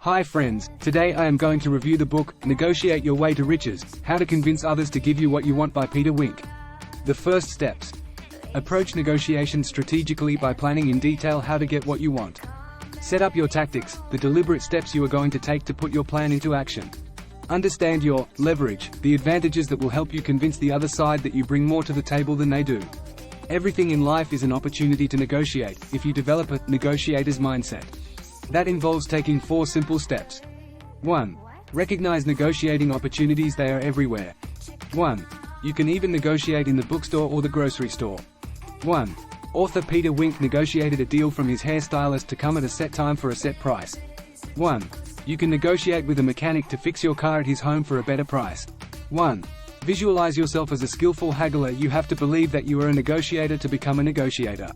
Hi friends, today I am going to review the book, Negotiate Your Way to Riches, How to Convince Others to Give You What You Want by Peter Wink. The first steps. Approach negotiations strategically by planning in detail how to get what you want. Set up your tactics, the deliberate steps you are going to take to put your plan into action. Understand your leverage, the advantages that will help you convince the other side that you bring more to the table than they do. Everything in life is an opportunity to negotiate, if you develop a negotiator's mindset. That involves taking 4 simple steps. 1. Recognize negotiating opportunities, they are everywhere. 1. You can even negotiate in the bookstore or the grocery store. 1. Author Peter Wink negotiated a deal from his hairstylist to come at a set time for a set price. 1. You can negotiate with a mechanic to fix your car at his home for a better price. 1. Visualize yourself as a skillful haggler. You have to believe that you are a negotiator to become a negotiator.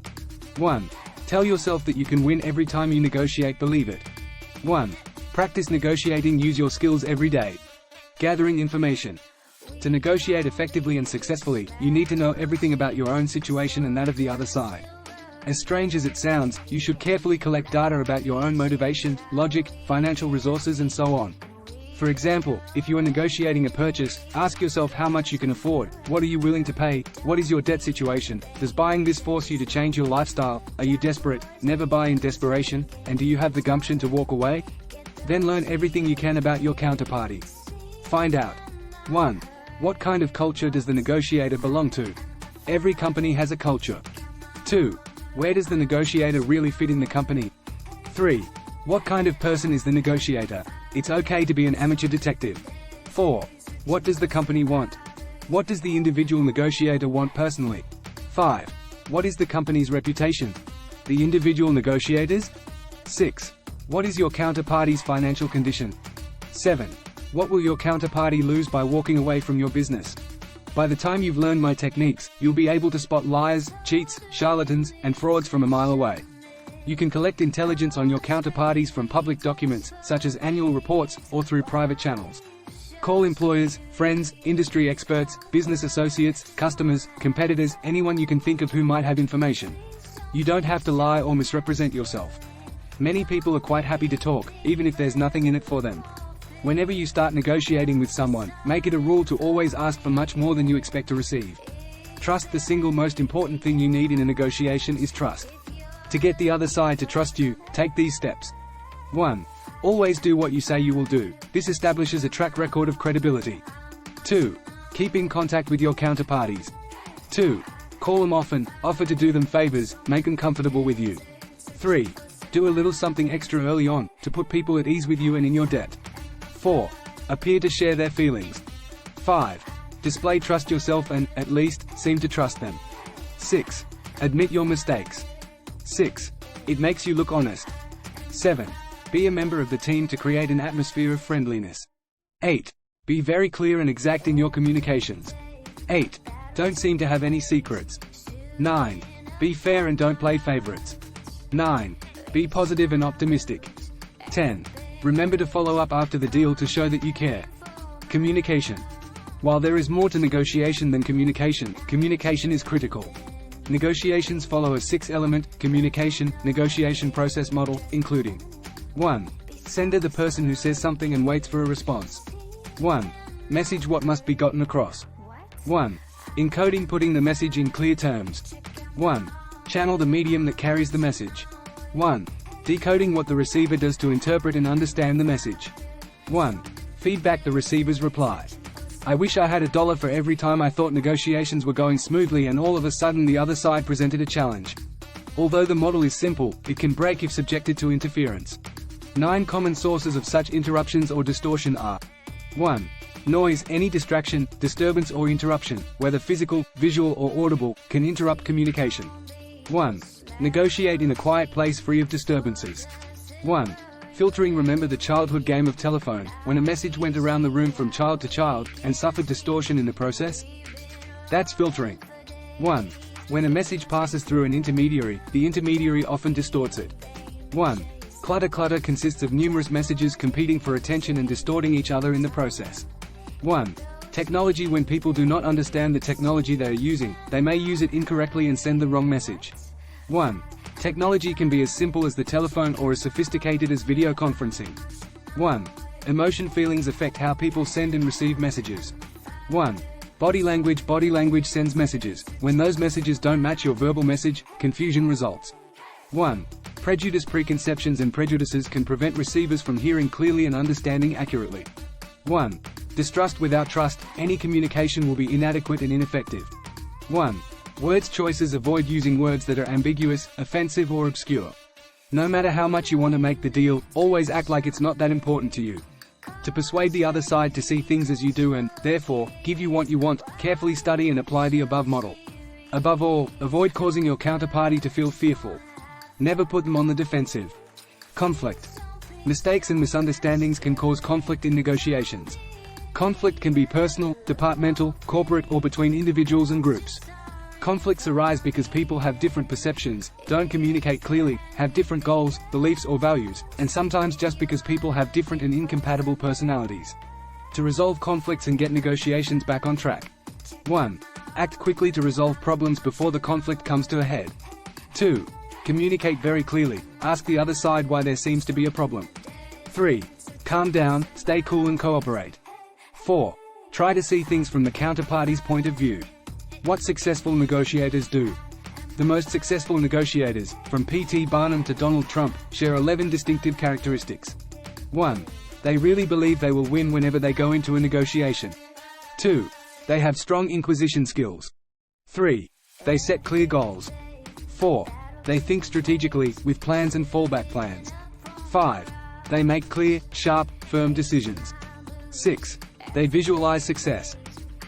1. Tell yourself that you can win every time you negotiate. Believe it. 1. Practice negotiating. Use your skills every day. Gathering information. To negotiate effectively and successfully, you need to know everything about your own situation and that of the other side. As strange as it sounds, you should carefully collect data about your own motivation, logic, financial resources and so on. For example, if you are negotiating a purchase, ask yourself how much you can afford, what are you willing to pay, what is your debt situation, does buying this force you to change your lifestyle, are you desperate, never buy in desperation, and do you have the gumption to walk away? Then learn everything you can about your counterparty. Find out. 1. What kind of culture does the negotiator belong to? Every company has a culture. 2. Where does the negotiator really fit in the company? 3. What kind of person is the negotiator? It's okay to be an amateur detective. 4. What does the company want? What does the individual negotiator want personally? 5. What is the company's reputation? The individual negotiators? 6. What is your counterparty's financial condition? 7. What will your counterparty lose by walking away from your business? By the time you've learned my techniques, you'll be able to spot liars, cheats, charlatans, and frauds from a mile away. You can collect intelligence on your counterparties from public documents, such as annual reports, or through private channels. Call employers, friends, industry experts, business associates, customers, competitors, anyone you can think of who might have information. You don't have to lie or misrepresent yourself. Many people are quite happy to talk, even if there's nothing in it for them. Whenever you start negotiating with someone, make it a rule to always ask for much more than you expect to receive. Trust. The single most important thing you need in a negotiation is trust. To get the other side to trust you, take these steps. 1. Always do what you say you will do. This establishes a track record of credibility. 2. Keep in contact with your counterparties. 2. Call them often, offer to do them favors, make them comfortable with you. 3. Do a little something extra early on, to put people at ease with you and in your debt. 4. Appear to share their feelings. 5. Display trust yourself and, at least, seem to trust them. 6. Admit your mistakes. 6. It makes you look honest. 7. Be a member of the team to create an atmosphere of friendliness. 8. Be very clear and exact in your communications. 8. Don't seem to have any secrets. 9. Be fair and don't play favorites. 9. Be positive and optimistic. 10. Remember to follow up after the deal to show that you care. Communication. While there is more to negotiation than communication, communication is critical. Negotiations follow a 6-element, communication, negotiation process model, including 1. Sender, the person who says something and waits for a response. 1. Message, what must be gotten across. 1. Encoding, putting the message in clear terms. 1. Channel, the medium that carries the message. 1. Decoding, what the receiver does to interpret and understand the message. 1. Feedback, the receiver's reply. I wish I had $1 for every time I thought negotiations were going smoothly and all of a sudden the other side presented a challenge. Although the model is simple, it can break if subjected to interference. 9 common sources of such interruptions or distortion are: 1. Noise, any distraction, disturbance or interruption, whether physical, visual or audible, can interrupt communication. 1. Negotiate in a quiet place free of disturbances. 1. Filtering, remember the childhood game of telephone, when a message went around the room from child to child, and suffered distortion in the process? That's filtering. 1. When a message passes through an intermediary, the intermediary often distorts it. 1. Clutter consists of numerous messages competing for attention and distorting each other in the process. 1. Technology, when people do not understand the technology they are using, they may use it incorrectly and send the wrong message. 1. Technology can be as simple as the telephone or as sophisticated as video conferencing. 1. Emotion feelings affect how people send and receive messages. 1. Body language. Body language sends messages. When those messages don't match your verbal message, confusion results. 1. Prejudice. Preconceptions and prejudices can prevent receivers from hearing clearly and understanding accurately. 1. Distrust. Without trust, any communication will be inadequate and ineffective. 1. Words choices. Avoid using words that are ambiguous, offensive or obscure. No matter how much you want to make the deal, always act like it's not that important to you. To persuade the other side to see things as you do and, therefore, give you what you want, carefully study and apply the above model. Above all, avoid causing your counterparty to feel fearful. Never put them on the defensive. Conflict. Mistakes and misunderstandings can cause conflict in negotiations. Conflict can be personal, departmental, corporate or between individuals and groups. Conflicts arise because people have different perceptions, don't communicate clearly, have different goals, beliefs or values, and sometimes just because people have different and incompatible personalities. To resolve conflicts and get negotiations back on track. 1. Act quickly to resolve problems before the conflict comes to a head. 2. Communicate very clearly, ask the other side why there seems to be a problem. 3. Calm down, stay cool and cooperate. 4. Try to see things from the counterparty's point of view. What successful negotiators do. The most successful negotiators, from P.T. Barnum to Donald Trump, share 11 distinctive characteristics. 1. They really believe they will win whenever they go into a negotiation. 2. They have strong inquisition skills. 3. They set clear goals. 4. They think strategically, with plans and fallback plans. 5. They make clear, sharp, firm decisions. 6. They visualize success.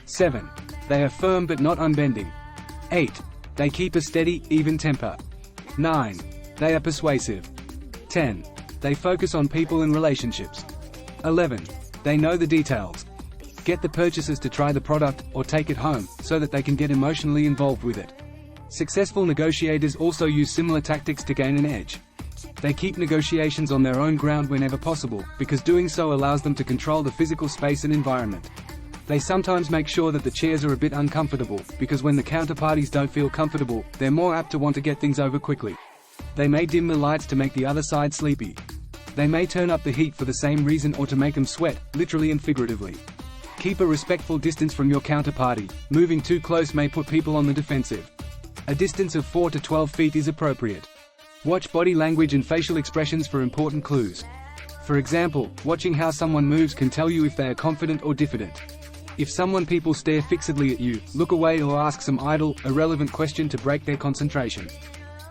7. They are firm but not unbending. 8. They keep a steady, even temper. 9. They are persuasive. 10. They focus on people and relationships. 11. They know the details. Get the purchasers to try the product, or take it home, so that they can get emotionally involved with it. Successful negotiators also use similar tactics to gain an edge. They keep negotiations on their own ground whenever possible, because doing so allows them to control the physical space and environment. They sometimes make sure that the chairs are a bit uncomfortable, because when the counterparties don't feel comfortable, they're more apt to want to get things over quickly. They may dim the lights to make the other side sleepy. They may turn up the heat for the same reason or to make them sweat, literally and figuratively. Keep a respectful distance from your counterparty. Moving too close may put people on the defensive. A distance of 4 to 12 feet is appropriate. Watch body language and facial expressions for important clues. For example, watching how someone moves can tell you if they are confident or diffident. If people stare fixedly at you, look away or ask some idle, irrelevant question to break their concentration.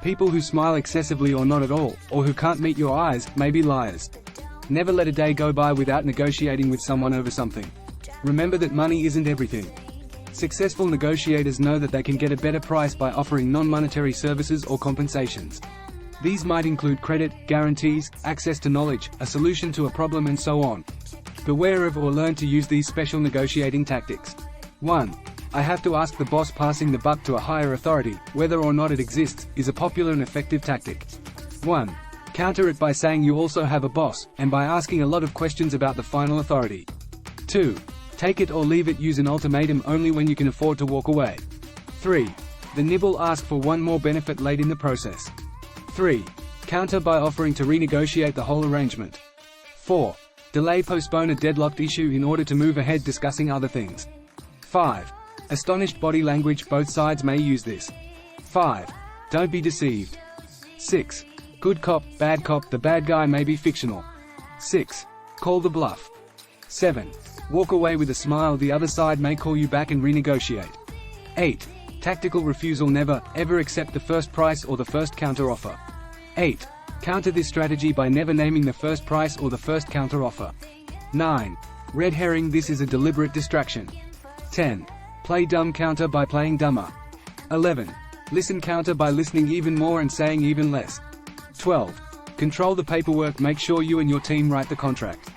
People who smile excessively or not at all, or who can't meet your eyes, may be liars. Never let a day go by without negotiating with someone over something. Remember that money isn't everything. Successful negotiators know that they can get a better price by offering non-monetary services or compensations. These might include credit, guarantees, access to knowledge, a solution to a problem and so on. Beware of or learn to use these special negotiating tactics. 1. I have to ask the boss. Passing the buck to a higher authority, whether or not it exists, is a popular and effective tactic. 1. Counter it by saying you also have a boss, and by asking a lot of questions about the final authority. 2. Take it or leave it. Use an ultimatum only when you can afford to walk away. 3. The nibble. Ask for one more benefit late in the process. 3. Counter by offering to renegotiate the whole arrangement. 4. Delay. Postpone a deadlocked issue in order to move ahead discussing other things. 5. Astonished body language. Both sides may use this. 5. Don't be deceived. 6. Good cop, bad cop. The bad guy may be fictional. 6. Call the bluff. 7. Walk away with a smile. The other side may call you back and renegotiate. 8. Tactical refusal. Never, ever accept the first price or the first counter offer. 8. Counter this strategy by never naming the first price or the first counter offer. 9. Red herring. This is a deliberate distraction. 10. Play dumb. Counter by playing dumber. 11. Listen. Counter by listening even more and saying even less. 12. Control the paperwork. Make sure you and your team write the contract.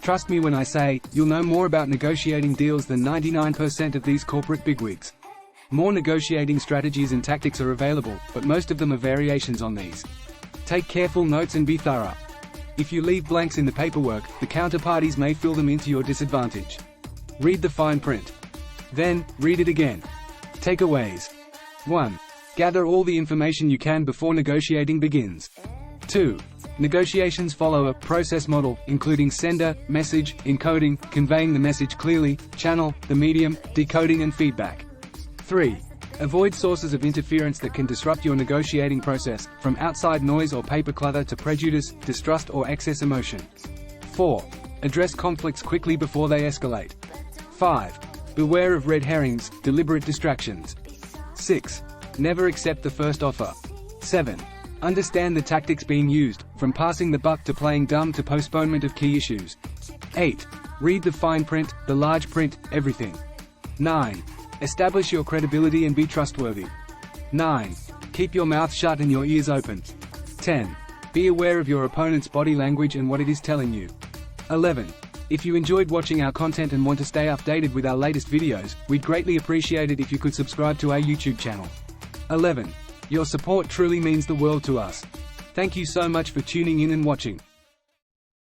Trust me when I say, you'll know more about negotiating deals than 99% of these corporate bigwigs. More negotiating strategies and tactics are available, but most of them are variations on these. Take careful notes and be thorough. If you leave blanks in the paperwork, the counterparties may fill them into your disadvantage. Read the fine print. Then, read it again. Takeaways. 1. Gather all the information you can before negotiating begins. 2. Negotiations follow a process model, including sender, message, encoding, conveying the message clearly, channel, the medium, decoding and feedback. 3. Avoid sources of interference that can disrupt your negotiating process, from outside noise or paper clutter to prejudice, distrust or excess emotion. 4. Address conflicts quickly before they escalate. 5. Beware of red herrings, deliberate distractions. 6. Never accept the first offer. 7. Understand the tactics being used, from passing the buck to playing dumb to postponement of key issues. 8. Read the fine print, the large print, everything. 9. Establish your credibility and be trustworthy. 9. Keep your mouth shut and your ears open. 10. Be aware of your opponent's body language and what it is telling you. 11. If you enjoyed watching our content and want to stay updated with our latest videos, we'd greatly appreciate it if you could subscribe to our YouTube channel. 11. Your support truly means the world to us. Thank you so much for tuning in and watching.